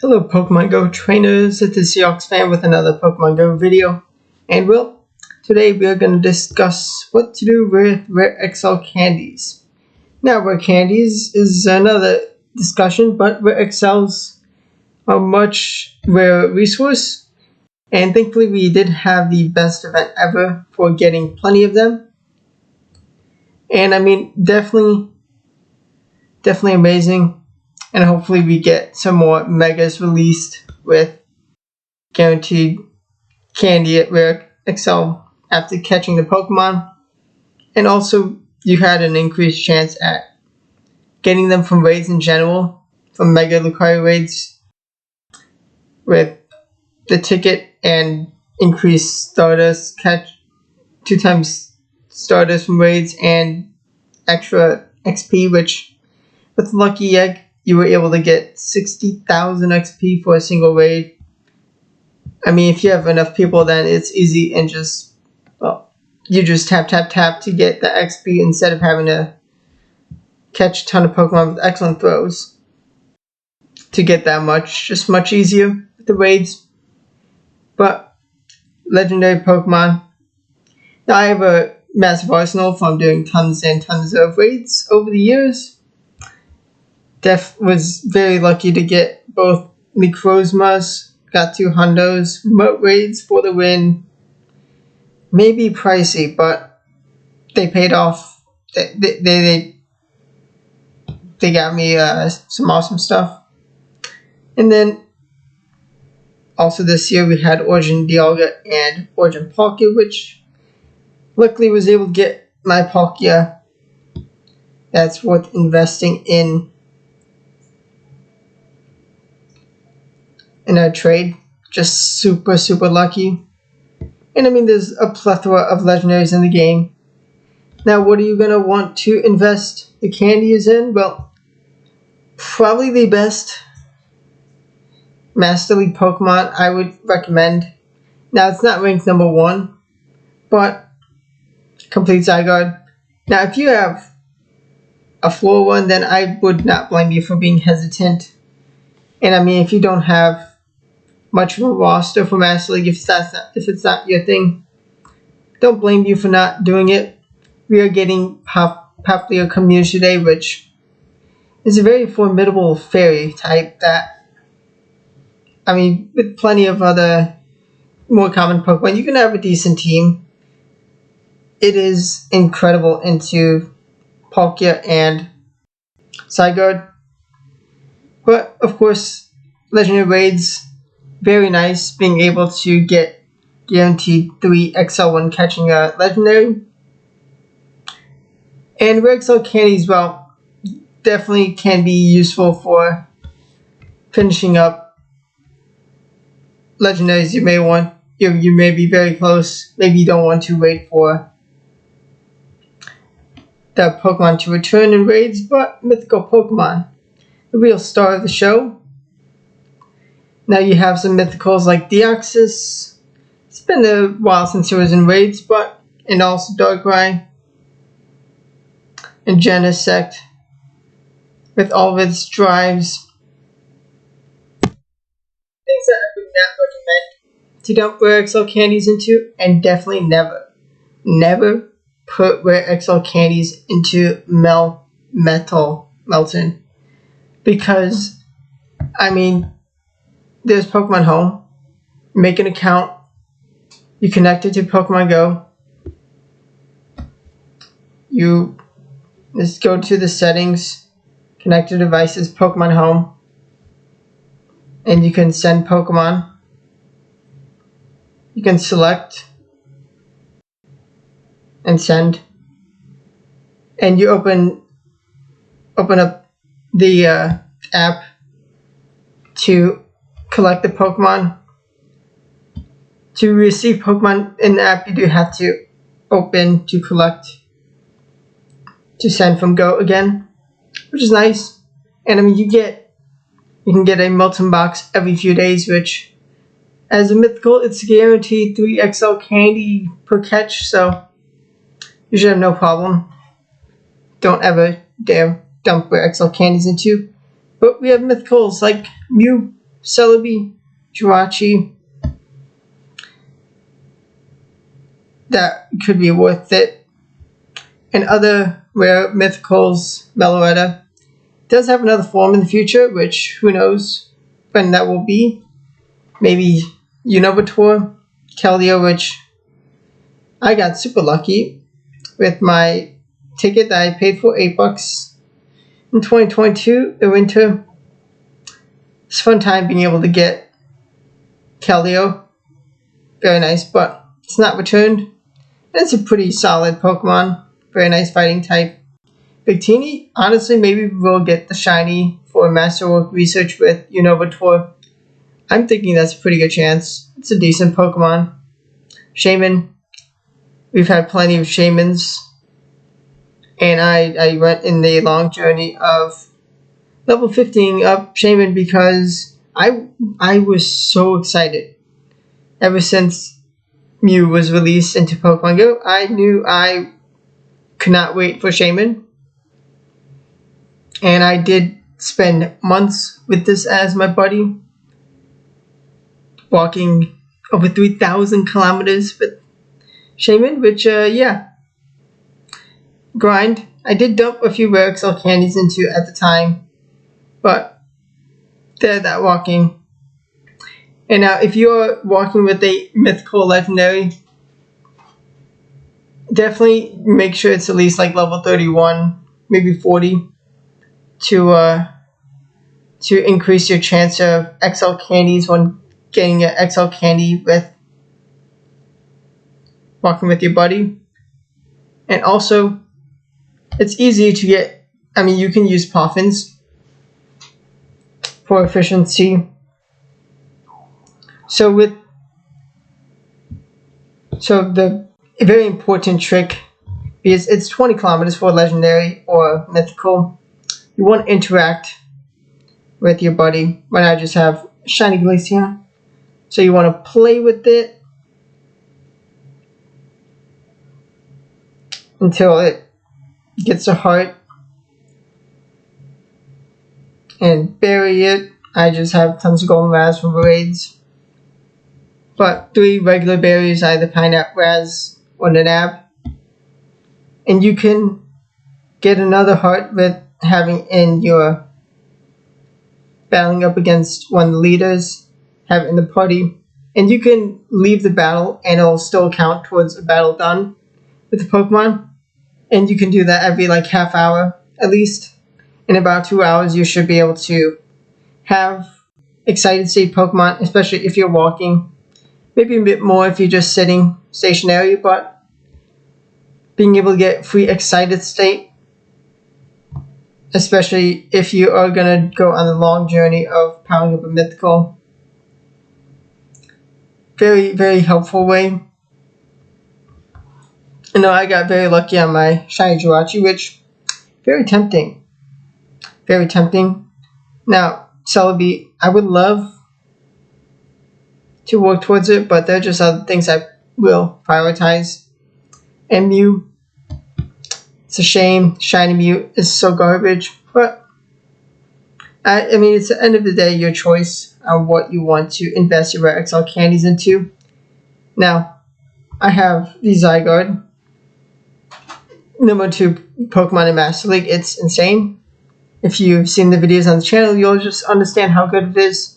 Hello Pokemon Go trainers, it's the Seahawks fan with another Pokemon Go video. And well, today we are going to discuss what to do with Rare XL candies. Now Rare candies is another discussion, but Rare XLs are a much rare resource. And thankfully we did have the best event ever for getting plenty of them. And I mean, definitely amazing. And hopefully we get some more megas released with guaranteed candy at Rare XL after catching the Pokemon. And also you had an increased chance at getting them from raids in general, from Mega Lucario raids, with the ticket and increased Stardust, catch 2 times Stardust from raids and extra XP, which with Lucky Egg you were able to get 60,000 XP for a single raid. I mean, if you have enough people, then it's easy and just, well, you just tap to get the XP instead of having to catch a ton of Pokemon with excellent throws to get that much. Just much easier with the raids. But legendary Pokemon. Now I have a massive arsenal from doing tons and tons of raids over the years. Was very lucky to get both Necrozmas, got 2 hundos, remote raids for the win. Maybe pricey, but they paid off. They got me some awesome stuff. And then also this year we had Origin Dialga and Origin Palkia, which luckily was able to get my Palkia. That's worth investing in a trade. Just super lucky. And I mean, there's a plethora of legendaries in the game. Now what are you going to want to invest the candies in? Well, probably the best Master League Pokemon I would recommend. Now it's not ranked number 1, but Complete Zygarde. Now if you have a floor one, then I would not blame you for being hesitant. And I mean, if you don't have much of a roster for Master League, if it's not your thing, don't blame you for not doing it. We are getting popular Community today, which is a very formidable fairy type that, I mean, with plenty of other more common Pokemon, you can have a decent team. It is incredible into Palkia and Zygarde. But of course, legendary raids, very nice being able to get guaranteed 3 XL when catching a legendary. And Rare XL candies, well, definitely can be useful for finishing up legendaries you may want. You may be very close. Maybe you don't want to wait for the Pokemon to return in raids, but mythical Pokemon, the real star of the show. Now you have some mythicals like Deoxys. It's been a while since it was in raids, and also Darkrai and Genesect with all of its drives. Things that I would not recommend to dump Rare XL candies into, and definitely never put Rare XL candies into Melton, because I mean, there's Pokemon Home. Make an account. You connect it to Pokemon Go. You just go to the settings, connect your devices, Pokemon Home, and you can send Pokemon. You can select and send, and you open up the app to collect the Pokemon. To receive Pokemon in the app, you do have to open to collect, to send from Go again, which is nice. And I mean, you can get a Molten box every few days, which as a mythical, it's guaranteed 3 XL candy per catch, so you should have no problem. Don't ever dare dump Rare XL candies into. But we have mythicals like Mew, Celebi, Jirachi. That could be worth it. And other rare mythicals, Meloetta does have another form in the future, which who knows when that will be. Maybe Unova, Keldeo, which I got super lucky with my ticket that I paid for $8 in 2022, the winter. It's a fun time being able to get Keldeo. Very nice, but it's not returned. And it's a pretty solid Pokemon. Very nice fighting type. Victini, honestly, maybe we'll get the shiny for Masterwork Research with Unova. I'm thinking that's a pretty good chance. It's a decent Pokemon. Shaman. We've had plenty of Shamans. And I went in the long journey of level 15 up Shaman because I was so excited. Ever since Mew was released into Pokemon Go, I knew I could not wait for Shaman. And I did spend months with this as my buddy, walking over 3,000 kilometers with Shaman, which, yeah, grind. I did dump a few rare XL candies into at the time, but they're that walking. And now, if you're walking with a mythical legendary, definitely make sure it's at least like level 31, maybe 40, to increase your chance of XL candies when getting an XL candy with walking with your buddy. And also, it's easy to get, I mean, you can use Poffins for efficiency. So the very important trick is it's 20 kilometers for legendary or mythical. You want to interact with your buddy. Right now I just have shiny Glaceon. So you want to play with it until it gets a heart and bury it. I just have tons of golden raz from raids. But 3 regular berries, either pineapple, raz, or nanab. And you can get another heart with having in your battling up against one of the leaders, have it in the party. And you can leave the battle and it'll still count towards a battle done with the Pokemon. And you can do that every like half hour at least. In about 2 hours you should be able to have excited state Pokemon, especially if you're walking. Maybe a bit more if you're just sitting stationary, but being able to get free excited state, especially if you are going to go on the long journey of powering up a mythical. Very, very helpful way. You know, I got very lucky on my shiny Jirachi, which very tempting. Very tempting. Now, Celebi, I would love to work towards it, but there are just other things I will prioritize. And Mew, it's a shame. Shiny Mew is so garbage, but I mean, it's the end of the day your choice on what you want to invest your rare XL candies into. Now, I have the Zygarde, number 2 Pokemon in Master League. It's insane. If you've seen the videos on the channel, you'll just understand how good it is.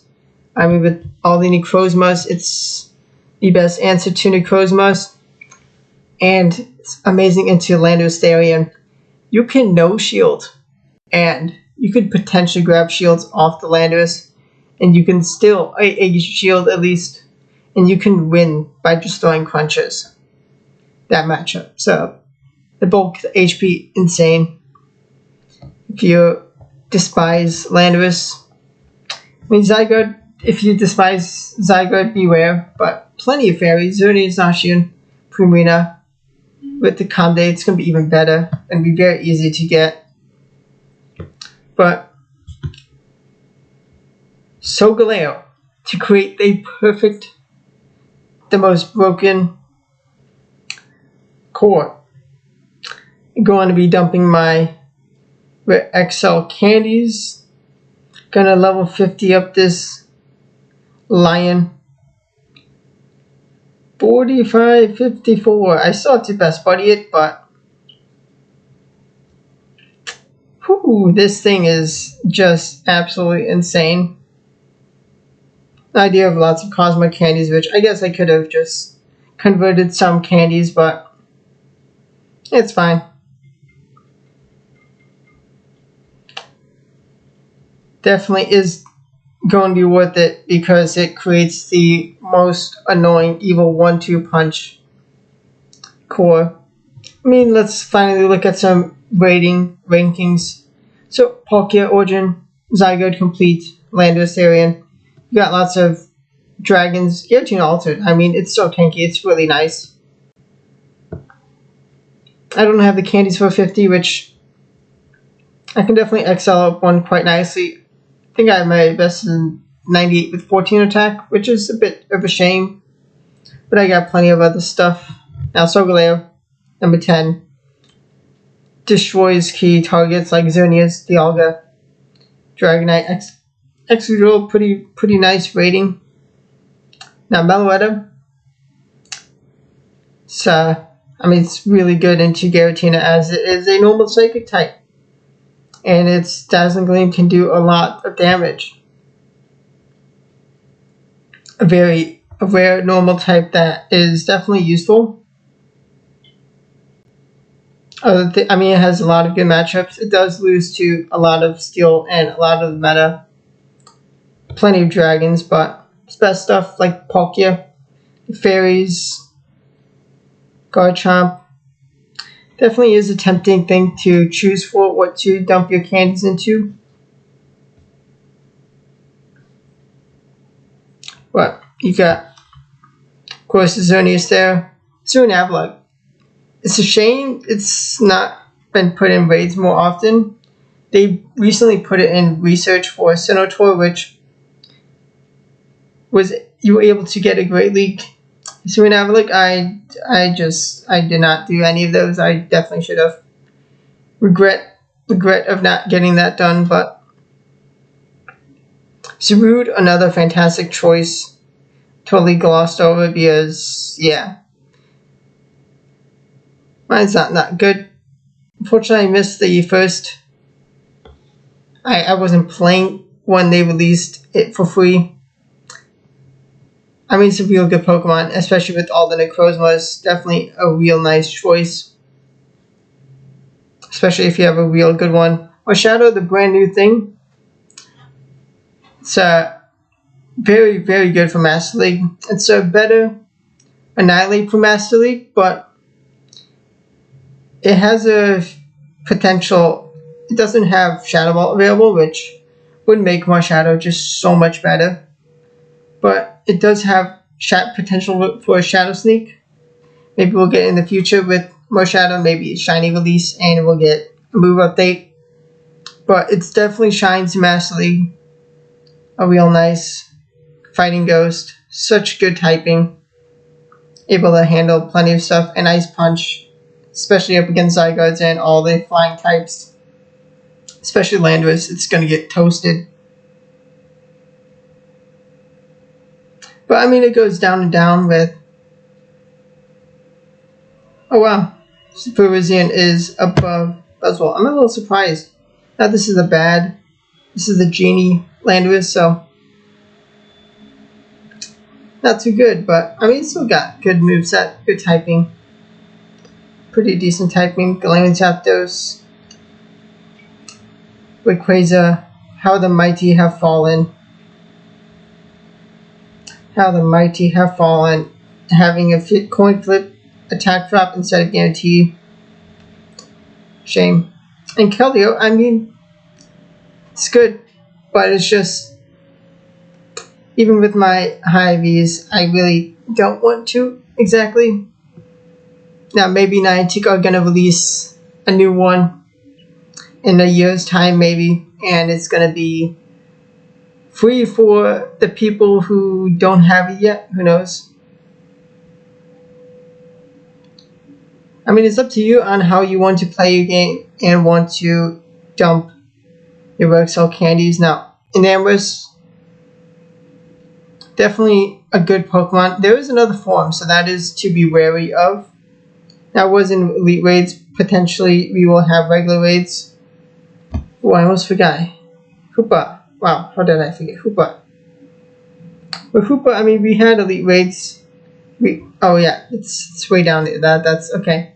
I mean, with all the Necrozmas, it's the best answer to Necrozmas. And it's amazing into Landorus Therian. You can no shield. And you could potentially grab shields off the Landorus. And you can still, a shield at least. And you can win by just throwing crunches. That matchup. So, the bulk HP, insane. If you despise Landorus. I mean, Zygarde, if you despise Zygarde, beware. But plenty of fairies. Xerneas, Zacian, Primarina. With the Conde, it's going to be even better. And be very easy to get. But Solgaleo, to create the perfect, the most broken core. I'm going to be dumping my XL candies. Gonna level 50 up this Lion. 45.54. I still have to best buddy it, but whew, this thing is just absolutely insane. I do have lots of cosmic candies, which I guess I could have just converted some candies, but it's fine. Definitely is going to be worth it because it creates the most annoying evil 1-2 punch core. I mean, let's finally look at some rankings. So, Palkia, Origin, Zygote, Complete, Landorus, Arian. You got lots of dragons. Guillotine Altered. I mean, it's so tanky. It's really nice. I don't have the candies for 50, which I can definitely excel up one quite nicely. I think I have my best in 98 with 14 attack, which is a bit of a shame. But I got plenty of other stuff. Now, Solgaleo, number 10. Destroys key targets like Xerneas, Dialga, Dragonite, Excadrill, pretty nice rating. Now, Meloetta. It's really good into Giratina as it is a normal psychic type. And its Dazzling Gleam can do a lot of damage. A rare normal type that is definitely useful. It has a lot of good matchups. It does lose to a lot of steel and a lot of meta. Plenty of dragons, but it's best stuff like Palkia, Fairies, Garchomp. Definitely is a tempting thing to choose for what to dump your candies into. But you got, of course, Xerneas there. Avila. It's a shame it's not been put in raids more often. They recently put it in research for Senator, which was you were able to get a Great League. Avila, I did not do any of those. I definitely should have. Regret of not getting that done, but Zarude, another fantastic choice. Totally glossed over because, yeah. Mine's not good. Unfortunately, I missed the first. I wasn't playing when they released it for free. It's a real good Pokemon, especially with all the Necrozmas. Definitely a real nice choice. Especially if you have a real good one. Or Shadow, the brand new thing. It's very, very good for Master League. It's a better Annihilate for Master League, but it has a potential. It doesn't have Shadow Ball available, which would make more Shadow just so much better. But it does have potential for a Shadow Sneak. Maybe we'll get in the future with more Shadow, maybe a shiny release, and we'll get a move update. But it's definitely shines Master League. A real nice Fighting Ghost. Such good typing. Able to handle plenty of stuff. And Ice Punch, especially up against Zygardes and all the flying types. Especially Landorus, it's going to get toasted. But it goes down and down with. Oh wow, Supervision is above Buzzwole. I'm a little surprised. Now this is this is the Genie Landorus, so not too good, but it's still got good moveset, good typing. Pretty decent typing. Galarian Zapdos, Rayquaza, How the Mighty Have Fallen. How the Mighty Have Fallen. Having a coin flip attack drop instead of guarantee. Shame. And Keldeo, it's good, but it's just, even with my high Vs, I really don't want to exactly. Now, maybe Niantic are going to release a new one in a year's time, maybe, and it's going to be free for the people who don't have it yet. Who knows? It's up to you on how you want to play your game and want to dump your Excel candies. Now, Enamorous, Definitely a good Pokemon. There is another form, so that is to be wary of. That was in Elite Raids. Potentially, we will have regular raids. Oh, I almost forgot. Hoopa. Wow, how did I forget Hoopa? With Hoopa, I mean, we had Elite Raids. Oh yeah, it's way down there. That's okay.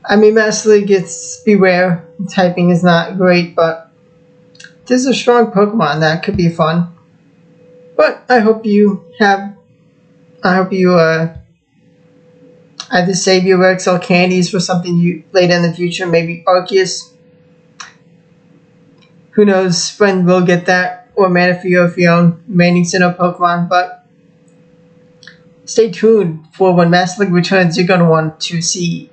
I mean, Master League gets Beware. Typing is not great, but this is a strong Pokemon that could be fun. But I hope you either save your XL candies for something you later in the future, maybe Arceus. Who knows when we'll get that, or Manaphy if you own remaining Sinnoh Pokemon, but stay tuned for when Master League returns. You're going to want to see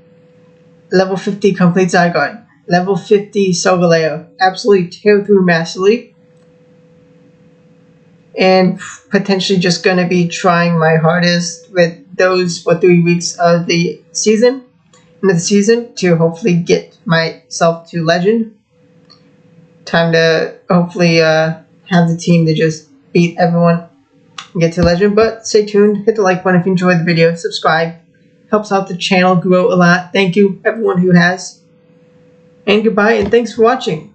level 50 Complete Zygarde, level 50 Solgaleo, absolutely tear through Master League, and potentially just going to be trying my hardest with those for 3 weeks of the season, to hopefully get myself to Legend. Time to hopefully have the team to just beat everyone and get to Legend. But stay tuned, hit the like button if you enjoyed the video, subscribe, helps out the channel grow a lot. Thank you everyone who has, and goodbye and thanks for watching.